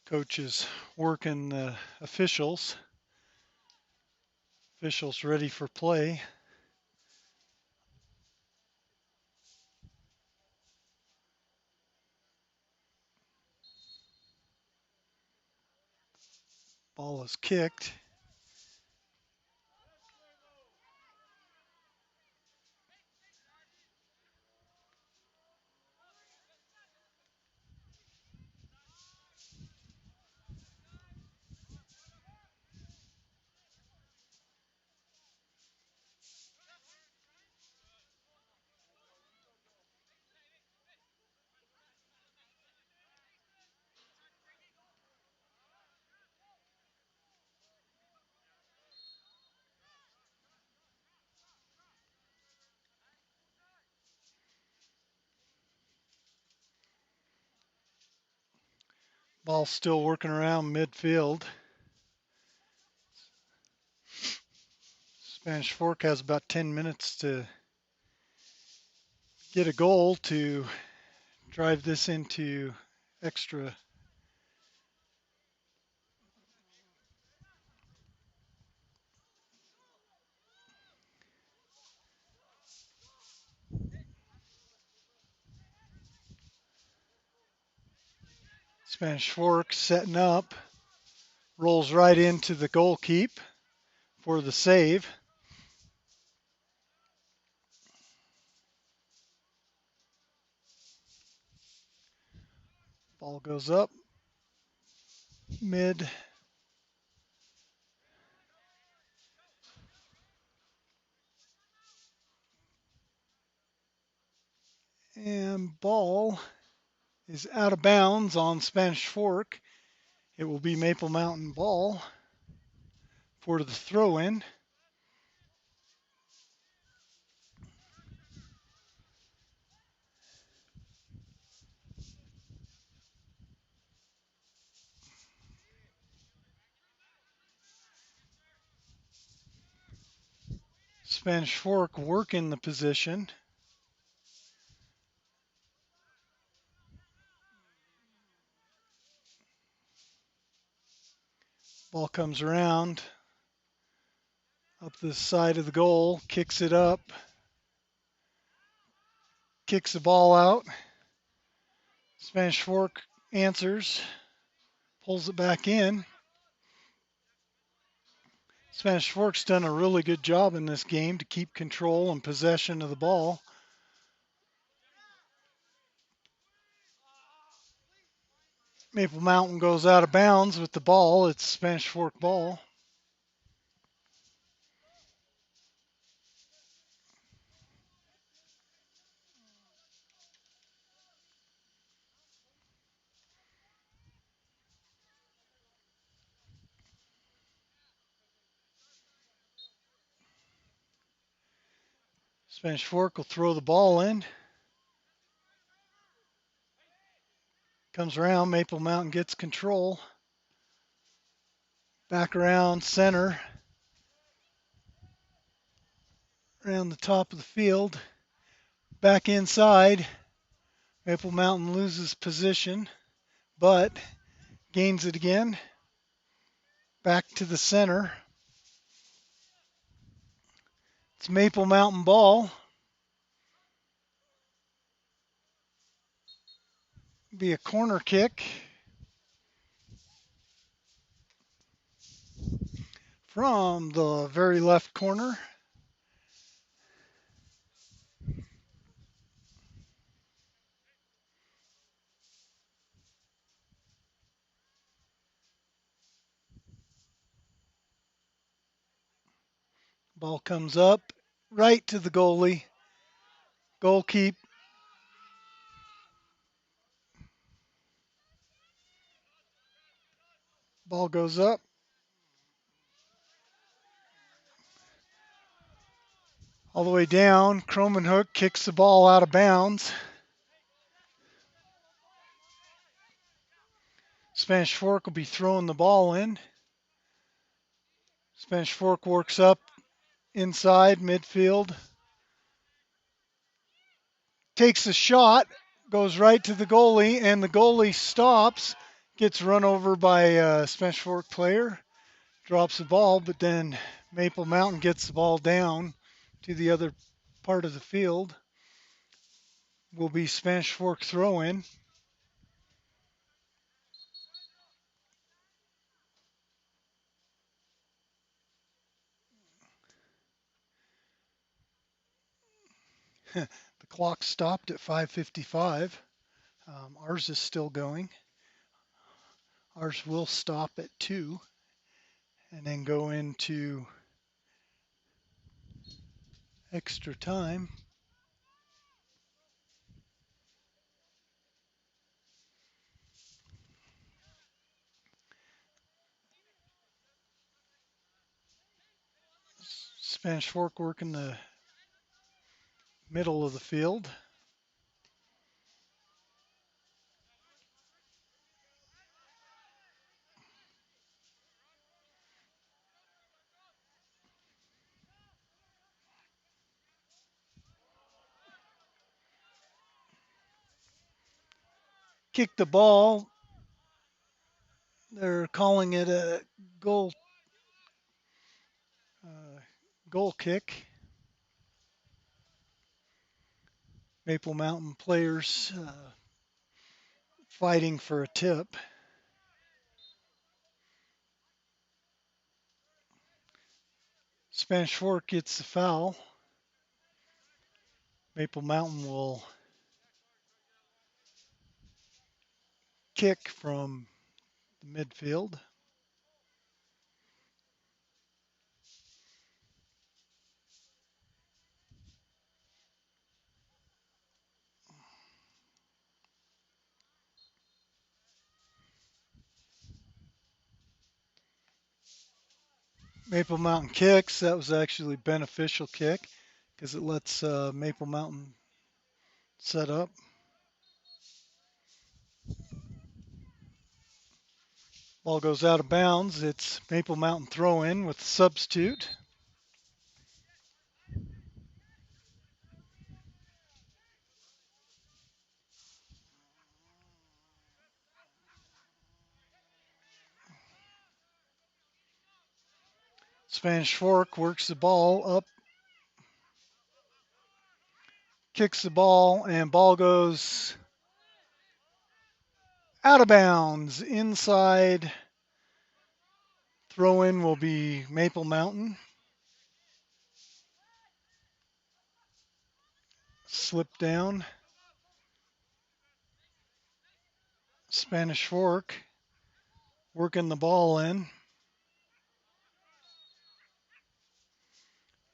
Coach is working the officials. Officials ready for play. Ball is kicked. Ball still working around midfield. Spanish Fork has about 10 minutes to get a goal to drive this into extra. Spanish Fork setting up, rolls right into the goal keep for the save. Ball goes up mid. And ball is out of bounds on Spanish Fork. It will be Maple Mountain ball for the throw in. Spanish Fork working the position. Ball comes around up the side of the goal, kicks it up, kicks the ball out. Spanish Fork answers, pulls it back in. Spanish Fork's done a really good job in this game to keep control and possession of the ball. Maple Mountain goes out of bounds with the ball. It's Spanish Fork ball. Spanish Fork will throw the ball in. Comes around, Maple Mountain gets control. Back around center, around the top of the field. Back inside, Maple Mountain loses position, but gains it again. Back to the center. It's Maple Mountain ball. Be a corner kick from the very left corner. Ball comes up right to the goalie. Goal keep. Ball goes up. All the way down. Cromenhook kicks the ball out of bounds. Spanish Fork will be throwing the ball in. Spanish Fork works up inside midfield. Takes a shot, goes right to the goalie, and the goalie stops, gets run over by a Spanish Fork player, drops the ball, but then Maple Mountain gets the ball down to the other part of the field. Will be Spanish Fork throw in. The clock stopped at 5:55. Ours is still going. Ours will stop at 2 and then go into extra time. Spanish Fork working the middle of the field. Kick the ball. They're calling it a goal uh, goal kick. Maple Mountain players fighting for a tip. Spanish Fork gets the foul. Maple Mountain will kick from the midfield. Maple Mountain kicks. That was actually a beneficial kick because it lets Maple Mountain set up. Ball goes out of bounds. It's Maple Mountain throw in with the substitute. Spanish Fork works the ball up, kicks the ball, and ball goes out of bounds. Inside throw in will be Maple Mountain. Slip down. Spanish Fork working the ball in.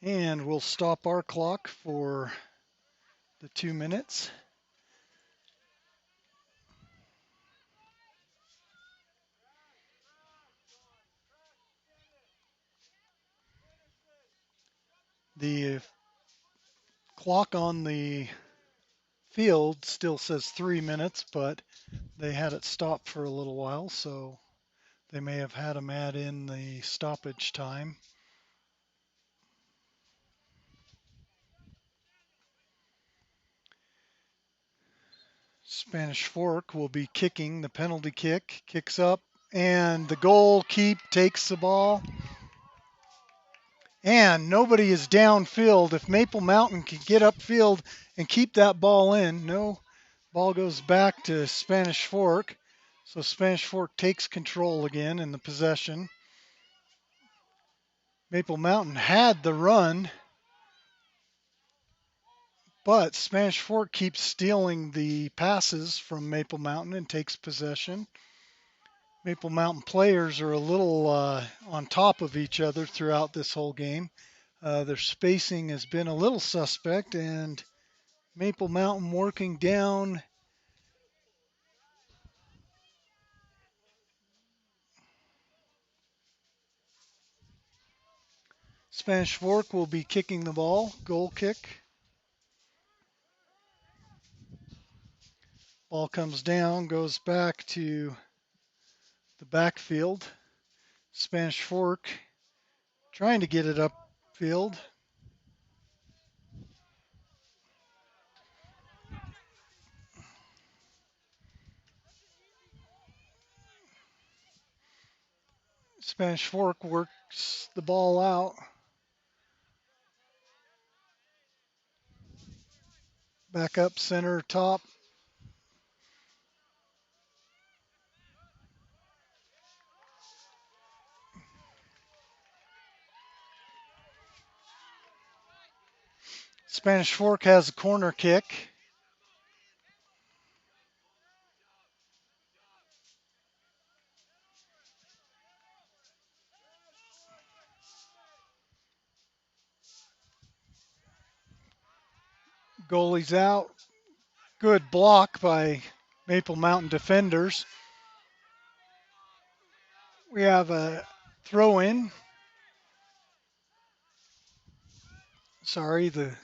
And we'll stop our clock for the 2 minutes. The clock on the field still says 3 minutes, but They had it stopped for a little while, so they may have had them add in the stoppage time. Spanish Fork will be kicking the penalty kick, kicks up, and the goalkeeper takes the ball. And nobody is downfield. If Maple Mountain can get upfield and keep that ball in, no, ball goes back to Spanish Fork. So Spanish Fork takes control again in the possession. Maple Mountain had the run, but Spanish Fork keeps stealing the passes from Maple Mountain and takes possession. Maple Mountain players are a little on top of each other throughout this whole game. Their spacing has been a little suspect, and Maple Mountain working down. Spanish Fork will be kicking the ball, goal kick. Ball comes down, goes back to the backfield. Spanish Fork trying to get it upfield. Spanish Fork works the ball out. Back up center top. Spanish Fork has a corner kick. Goalie's out. Good block by Maple Mountain defenders. We have a throw in. Sorry, the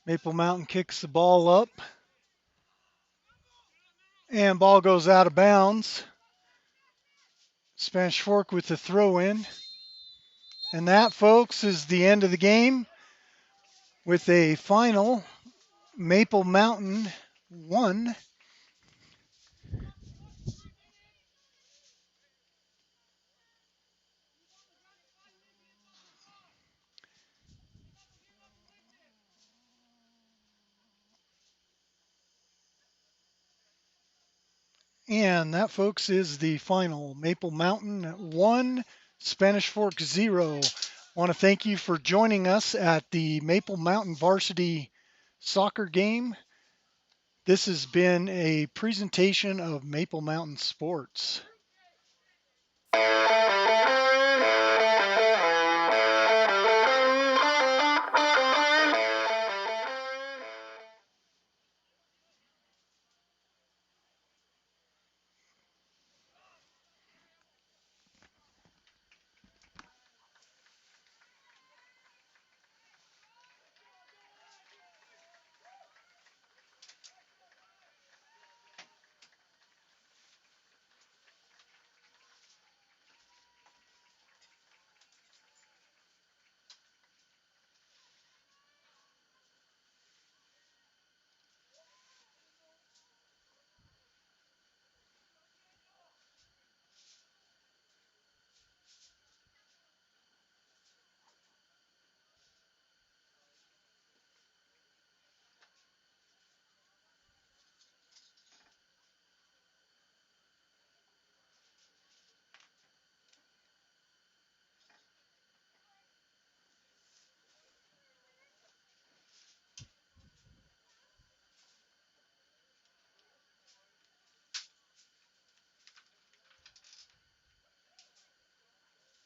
Maple Mountain kicks the ball up. And ball goes out of bounds. Spanish Fork with the throw in. And that, folks, is the end of the game with a final Maple Mountain 1. And that, folks, is the final Maple Mountain 1, Spanish Fork 0. I want to thank you for joining us at the Maple Mountain Varsity soccer game. This has been a presentation of Maple Mountain Sports.